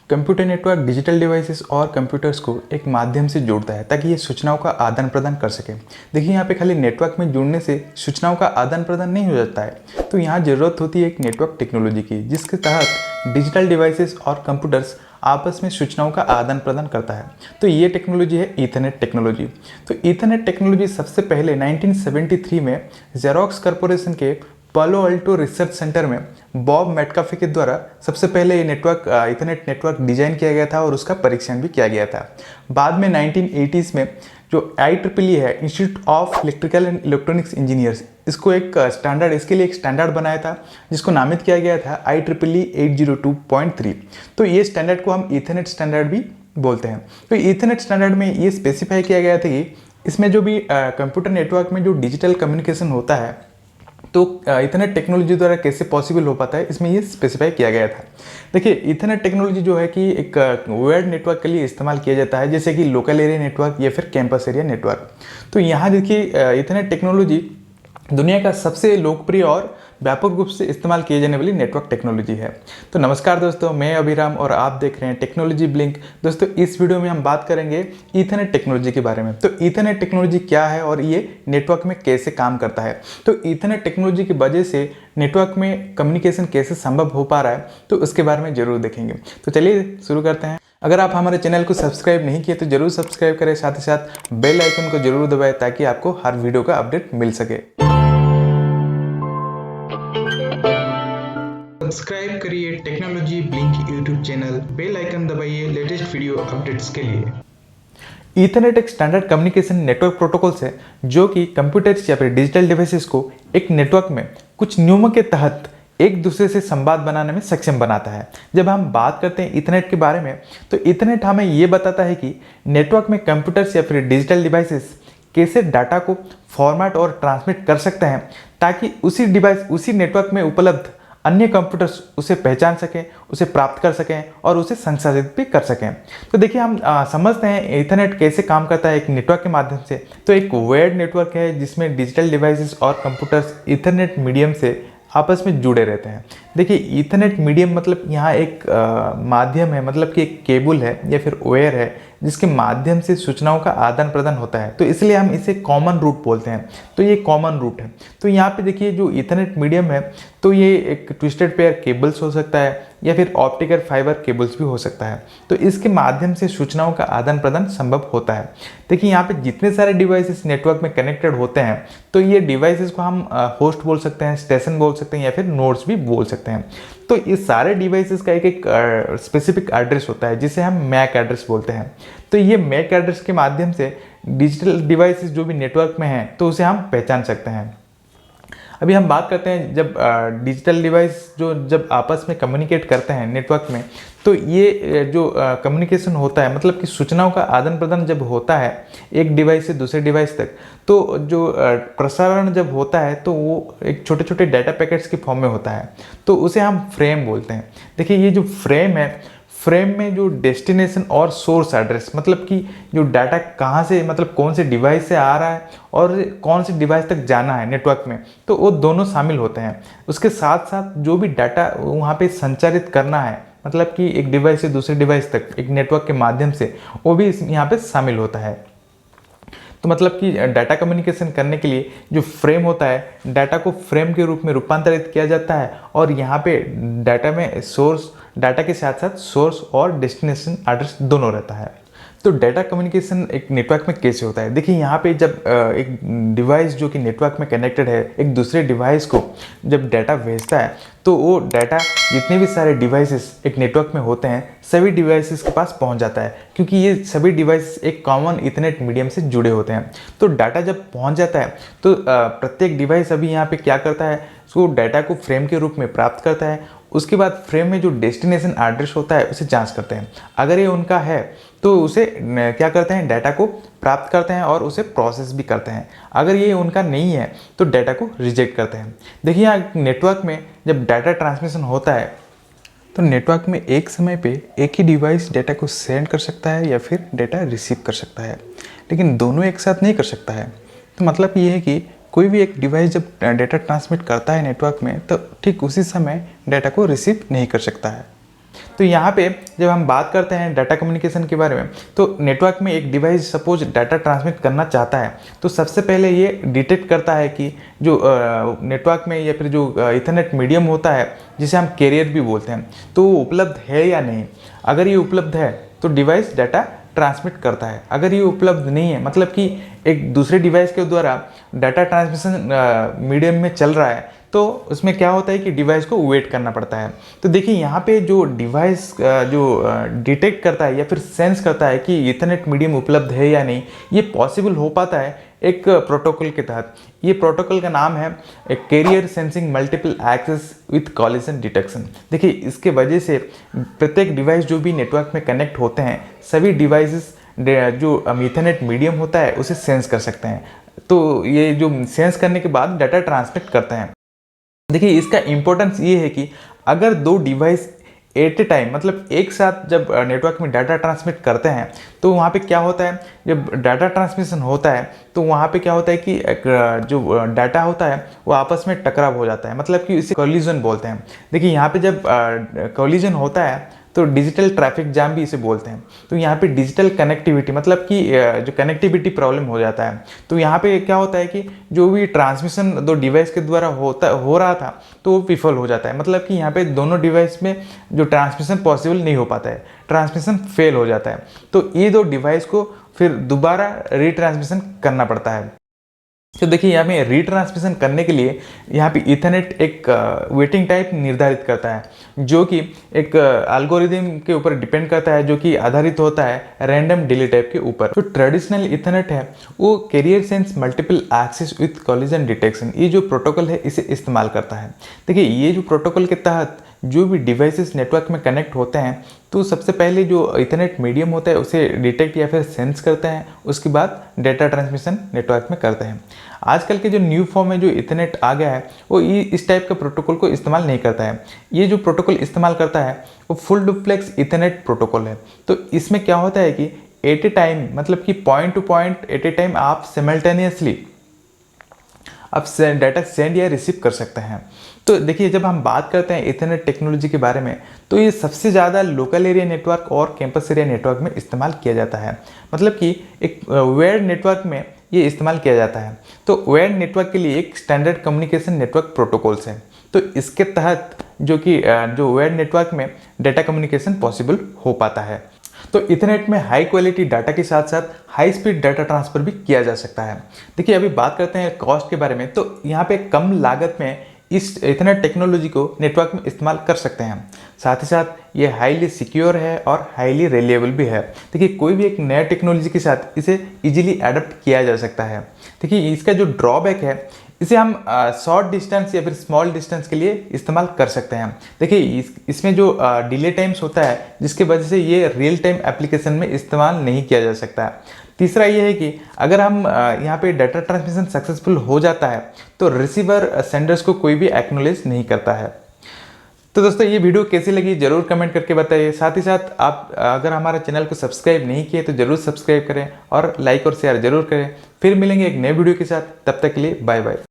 Computer network digital devices और computers को एक माध्यम से जोड़ता है ताकि ये सूचनाओं का आदान प्रदान कर सके। देखिए यहाँ पे खाली नेटवर्क में जुड़ने से सूचनाओं का आदान प्रदान नहीं हो जाता है, तो यहाँ ज़रूरत होती है एक नेटवर्क टेक्नोलॉजी की, जिसके तहत डिजिटल डिवाइसेस और कंप्यूटर्स आपस में सूचनाओं का आदान प्रदान करता है। तो ये टेक्नोलॉजी है ईथरनेट टेक्नोलॉजी। तो ईथरनेट टेक्नोलॉजी सबसे पहले 1973 में जेरोक्स कॉरपोरेशन के पालो अल्टो रिसर्च सेंटर में बॉब मेटकाफे के द्वारा सबसे पहले ये नेटवर्क ईथरनेट नेटवर्क डिजाइन किया गया था और उसका परीक्षण भी किया गया था। बाद में 1980s में जो IEEE है, institute of electrical and electronics engineers, इसको एक स्टैंडर्ड, इसके लिए एक स्टैंडर्ड बनाया था जिसको नामित किया गया था IEEE 802.3। तो ये स्टैंडर्ड को हम ईथरनेट स्टैंडर्ड भी बोलते हैं। तो ईथरनेट स्टैंडर्ड में ये स्पेसिफाई किया गया था कि इसमें जो भी कंप्यूटर नेटवर्क में जो डिजिटल कम्युनिकेशन होता है तो ईथरनेट टेक्नोलॉजी द्वारा कैसे पॉसिबल हो पाता है, इसमें ये स्पेसिफाई किया गया था। देखिए ईथरनेट टेक्नोलॉजी जो है कि एक वायर्ड नेटवर्क के लिए इस्तेमाल किया जाता है, जैसे कि लोकल एरिया नेटवर्क या फिर कैंपस एरिया नेटवर्क। तो यहाँ देखिए ईथरनेट टेक्नोलॉजी दुनिया का सबसे लोकप्रिय और व्यापक रूप से इस्तेमाल किए जाने वाली नेटवर्क टेक्नोलॉजी है। तो नमस्कार दोस्तों, मैं अभिराम और आप देख रहे हैं टेक्नोलॉजी ब्लिंक। दोस्तों इस वीडियो में हम बात करेंगे ईथरनेट टेक्नोलॉजी के बारे में। तो ईथरनेट टेक्नोलॉजी क्या है और ये नेटवर्क में कैसे काम करता है। तो ईथरनेट टेक्नोलॉजी की वजह से नेटवर्क में कम्युनिकेशन कैसे संभव हो पा रहा है, तो उसके बारे में जरूर देखेंगे। तो चलिए शुरू करते हैं। अगर आप हमारे चैनल को सब्सक्राइब नहीं किए तो जरूर सब्सक्राइब करें, साथ ही साथ बेल आइकन को जरूर दबाएं ताकि आपको हर वीडियो का अपडेट मिल सके। सब्सक्राइब करिए Technology Blink YouTube channel, bell icon दबाइए लेटेस्ट वीडियो अपडेट्स के लिए। ईथरनेट एक स्टैंडर्ड कम्युनिकेशन नेटवर्क प्रोटोकॉल्स है जो कि कंप्यूटर्स या फिर डिजिटल डिवाइसेस को एक नेटवर्क में कुछ नियमों के तहत एक दूसरे से संवाद बनाने में सक्षम बनाता है। जब हम बात करते हैं ईथरनेट के बारे में, तो ईथरनेट हमें ये बताता है कि नेटवर्क में कंप्यूटर्स या फिर डिजिटल डिवाइसेस कैसे डाटा को फॉर्मेट और ट्रांसमिट कर सकते हैं ताकि उसी नेटवर्क में उपलब्ध अन्य कंप्यूटर्स उसे पहचान सकें, उसे प्राप्त कर सकें और उसे संसाधित भी कर सकें। तो देखिए हम समझते हैं ईथरनेट कैसे काम करता है एक नेटवर्क के माध्यम से। तो एक वायर्ड नेटवर्क है जिसमें डिजिटल डिवाइसेस और कंप्यूटर्स ईथरनेट मीडियम से आपस में जुड़े रहते हैं। देखिए ईथरनेट मीडियम मतलब यहाँ एक माध्यम है, मतलब कि एक केबल है या फिर वायर है जिसके माध्यम से सूचनाओं का आदान प्रदान होता है। तो इसलिए हम इसे कॉमन रूट बोलते हैं। तो ये कॉमन रूट है। तो यहाँ पे देखिए जो ईथरनेट मीडियम है, तो ये एक ट्विस्टेड पेयर केबल्स हो सकता है या फिर ऑप्टिकल फाइबर केबल्स भी हो सकता है। तो इसके माध्यम से सूचनाओं का आदान प्रदान संभव होता है। देखिए यहाँ पे जितने सारे डिवाइसेस नेटवर्क में कनेक्टेड होते हैं, तो ये डिवाइसेस को हम होस्ट बोल सकते हैं, स्टेशन बोल सकते हैं या फिर नोड्स भी बोल सकते हैं। तो इस सारे डिवाइसेस का एक स्पेसिफिक एड्रेस होता है जिसे हम मैक एड्रेस बोलते हैं। तो ये मैक एड्रेस के माध्यम से डिजिटल डिवाइसेस जो भी नेटवर्क में हैं तो उसे हम पहचान सकते हैं। अभी हम बात करते हैं जब डिजिटल डिवाइस जब आपस में कम्युनिकेट करते हैं नेटवर्क में, तो ये जो कम्युनिकेशन होता है, मतलब कि सूचनाओं का आदान प्रदान जब होता है एक डिवाइस से दूसरे डिवाइस तक, तो जो प्रसारण जब होता है तो वो एक छोटे छोटे डाटा पैकेट्स के फॉर्म में होता है। तो उसे हम फ्रेम बोलते हैं। देखिए ये जो फ्रेम है, फ्रेम में जो डेस्टिनेशन और सोर्स एड्रेस, मतलब कि जो डाटा कहाँ से, मतलब कौन से डिवाइस से आ रहा है और कौन से डिवाइस तक जाना है नेटवर्क में, तो वो दोनों शामिल होते हैं। उसके साथ साथ जो भी डाटा वहाँ पे संचारित करना है, मतलब कि एक डिवाइस से दूसरे डिवाइस तक एक नेटवर्क के माध्यम से, वो भी यहाँ पे शामिल होता है। तो मतलब कि डाटा कम्युनिकेशन करने के लिए जो फ्रेम होता है, डाटा को फ्रेम के रूप में रूपांतरित किया जाता है और यहाँ पे डाटा में डाटा के साथ साथ सोर्स और डेस्टिनेशन एड्रेस दोनों रहता है। तो डाटा कम्युनिकेशन एक नेटवर्क में कैसे होता है, देखिए यहाँ पे जब एक डिवाइस जो कि नेटवर्क में कनेक्टेड है एक दूसरे डिवाइस को जब डाटा भेजता है, तो वो डाटा जितने भी सारे डिवाइसेस एक नेटवर्क में होते हैं सभी डिवाइसेस के पास पहुंच जाता है, क्योंकि ये सभी डिवाइस एक कॉमन ईथरनेट मीडियम से जुड़े होते हैं। तो डाटा जब पहुंच जाता है तो प्रत्येक डिवाइस अभी यहाँ पे क्या करता है, उसको डाटा को फ्रेम के रूप में प्राप्त करता है। उसके बाद फ्रेम में जो डेस्टिनेशन एड्रेस होता है उसे जांच करते हैं। अगर ये उनका है तो उसे क्या करते हैं, डाटा को प्राप्त करते हैं और उसे प्रोसेस भी करते हैं। अगर ये उनका नहीं है तो डाटा को रिजेक्ट करते हैं। देखिए यहाँ नेटवर्क में जब डाटा ट्रांसमिशन होता है तो नेटवर्क में एक समय पे एक ही डिवाइस डाटा को सेंड कर सकता है या फिर डाटा रिसीव कर सकता है, लेकिन दोनों एक साथ नहीं कर सकता है। तो मतलब ये है कि कोई भी एक डिवाइस जब डाटा ट्रांसमिट करता है नेटवर्क में, तो ठीक उसी समय डाटा को रिसीव नहीं कर सकता है। तो यहाँ पे जब हम बात करते हैं डाटा कम्युनिकेशन के बारे में, तो नेटवर्क में एक डिवाइस सपोज डाटा ट्रांसमिट करना चाहता है, तो सबसे पहले ये डिटेक्ट करता है कि जो नेटवर्क में या फिर जो इथरनेट मीडियम होता है जिसे हम कैरियर भी बोलते हैं, तो वो उपलब्ध है या नहीं। अगर ये उपलब्ध है तो डिवाइस डाटा ट्रांसमिट करता है। अगर ये उपलब्ध नहीं है, मतलब कि एक दूसरे डिवाइस के द्वारा डाटा ट्रांसमिशन मीडियम में चल रहा है, तो उसमें क्या होता है कि डिवाइस को वेट करना पड़ता है। तो देखिए यहाँ पे जो डिवाइस जो डिटेक्ट करता है या फिर सेंस करता है कि इथरनेट मीडियम उपलब्ध है या नहीं, ये पॉसिबल हो पाता है एक प्रोटोकॉल के तहत। ये प्रोटोकॉल का नाम है carrier sensing multiple access with collision detection. देखिए इसके वजह से प्रत्येक डिवाइस जो भी नेटवर्क में कनेक्ट होते हैं, सभी डिवाइसेस जो इथरनेट मीडियम होता है उसे सेंस कर सकते हैं। तो ये जो सेंस करने के बाद डाटा ट्रांसमिट करते हैं। देखिए इसका इम्पोर्टेंस ये है कि अगर दो डिवाइस एट ए टाइम, मतलब एक साथ जब नेटवर्क में डाटा ट्रांसमिट करते हैं, तो वहाँ पे क्या होता है, जब डाटा ट्रांसमिशन होता है तो वहाँ पे क्या होता है कि जो डाटा होता है वो आपस में टकराव हो जाता है, मतलब कि इसे कोलिजन बोलते हैं। देखिए यहाँ पे जब कोलिजन होता है तो डिजिटल ट्रैफिक जैम भी इसे बोलते हैं। तो यहाँ पे डिजिटल कनेक्टिविटी, मतलब कि जो कनेक्टिविटी प्रॉब्लम हो जाता है। तो यहाँ पे क्या होता है कि जो भी ट्रांसमिशन दो डिवाइस के द्वारा हो रहा था तो वो विफल हो जाता है, मतलब कि यहाँ पे दोनों डिवाइस में जो ट्रांसमिशन पॉसिबल नहीं हो पाता है, ट्रांसमिशन फेल हो जाता है। तो ये दो डिवाइस को फिर दोबारा रीट्रांसमिशन करना पड़ता है। तो देखिए यहाँ पे रीट्रांसमिशन करने के लिए यहाँ पे इथरनेट एक वेटिंग टाइप निर्धारित करता है, जो कि एक एल्गोरिदम के ऊपर डिपेंड करता है, जो कि आधारित होता है रैंडम डिले टाइप के ऊपर। जो ट्रेडिशनल इथरनेट है वो carrier sense multiple access with collision detection, ये जो प्रोटोकॉल है इसे इस्तेमाल करता है। देखिए ये जो प्रोटोकॉल के तहत जो भी डिवाइसेस नेटवर्क में कनेक्ट होते हैं, तो सबसे पहले जो इथरनेट मीडियम होता है उसे डिटेक्ट या फिर सेंस करते हैं, उसके बाद डेटा ट्रांसमिशन नेटवर्क में करते हैं। आजकल के जो न्यू फॉर्म में जो इथरनेट आ गया है वो इस टाइप के प्रोटोकॉल को इस्तेमाल नहीं करता है। ये जो प्रोटोकॉल इस्तेमाल करता है वो फुल डुप्लेक्स इथरनेट प्रोटोकॉल है। तो इसमें क्या होता है कि एट ए टाइम, मतलब कि point to point at a time आप सिमल्टेनियसली आप डाटा सेंड या रिसीव कर सकते हैं। तो देखिए जब हम बात करते हैं इथरनेट टेक्नोलॉजी के बारे में, तो ये सबसे ज़्यादा लोकल एरिया नेटवर्क और कैंपस एरिया नेटवर्क में इस्तेमाल किया जाता है, मतलब कि एक वायर्ड नेटवर्क में ये इस्तेमाल किया जाता है। तो वायर्ड नेटवर्क के लिए एक स्टैंडर्ड कम्युनिकेशन नेटवर्क प्रोटोकॉल्स है, तो इसके तहत जो वायर्ड नेटवर्क में डाटा कम्युनिकेशन पॉसिबल हो पाता है। तो इथरनेट में हाई क्वालिटी डाटा के साथ साथ हाई स्पीड डाटा ट्रांसफर भी किया जा सकता है। देखिए अभी बात करते हैं कॉस्ट के बारे में, तो यहाँ पे कम लागत में इस इथरनेट टेक्नोलॉजी को नेटवर्क में इस्तेमाल कर सकते हैं। साथ ही साथ ये हाईली सिक्योर है और हाईली रिलायबल भी है। देखिए कोई भी एक नया टेक्नोलॉजी के साथ इसे इजीली अडॉप्ट किया जा सकता है। देखिए इसका जो ड्रॉबैक है, इसे हम शॉर्ट डिस्टेंस या फिर स्मॉल डिस्टेंस के लिए इस्तेमाल कर सकते हैं। देखिए इसमें जो डिले टाइम्स होता है, जिसके वजह से ये रियल टाइम एप्लीकेशन में इस्तेमाल नहीं किया जा सकता। तीसरा ये है कि अगर हम यहाँ पे डाटा ट्रांसमिशन सक्सेसफुल हो जाता है तो रिसीवर सेंडर्स को कोई भी एक्नॉलेज नहीं करता है। तो दोस्तों ये वीडियो कैसी लगी जरूर कमेंट करके बताइए। साथ ही साथ आप अगर हमारे चैनल को सब्सक्राइब नहीं किए तो जरूर सब्सक्राइब करें और लाइक और शेयर जरूर करें। फिर मिलेंगे एक नए वीडियो के साथ, तब तक के लिए बाय बाय।